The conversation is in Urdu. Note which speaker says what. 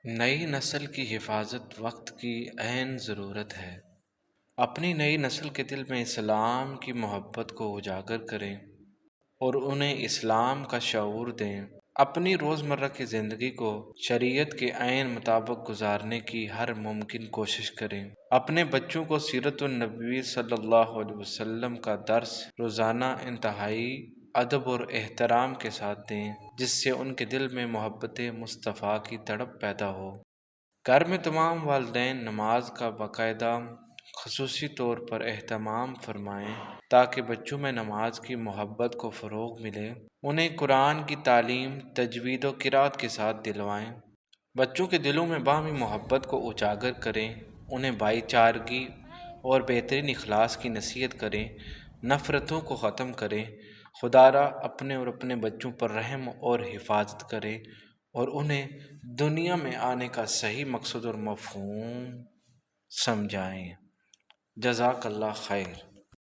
Speaker 1: نئی نسل کی حفاظت وقت کی عین ضرورت ہے۔ اپنی نئی نسل کے دل میں اسلام کی محبت کو اجاگر کریں اور انہیں اسلام کا شعور دیں۔ اپنی روزمرہ کی زندگی کو شریعت کے عین مطابق گزارنے کی ہر ممکن کوشش کریں۔ اپنے بچوں کو سیرت النبی صلی اللہ علیہ وسلم کا درس روزانہ انتہائی ادب اور احترام کے ساتھ دیں، جس سے ان کے دل میں محبت مصطفیٰ کی تڑپ پیدا ہو۔ گھر میں تمام والدین نماز کا باقاعدہ خصوصی طور پر اہتمام فرمائیں تاکہ بچوں میں نماز کی محبت کو فروغ ملے۔ انہیں قرآن کی تعلیم تجوید و قرات کے ساتھ دلوائیں۔ بچوں کے دلوں میں باہمی محبت کو اجاگر کریں، انہیں بھائی چارگی اور بہترین اخلاص کی نصیحت کریں، نفرتوں کو ختم کریں۔ خدا را اپنے اور اپنے بچوں پر رحم اور حفاظت کرے اور انہیں دنیا میں آنے کا صحیح مقصد اور مفہوم سمجھائیں۔ جزاک اللہ خیر۔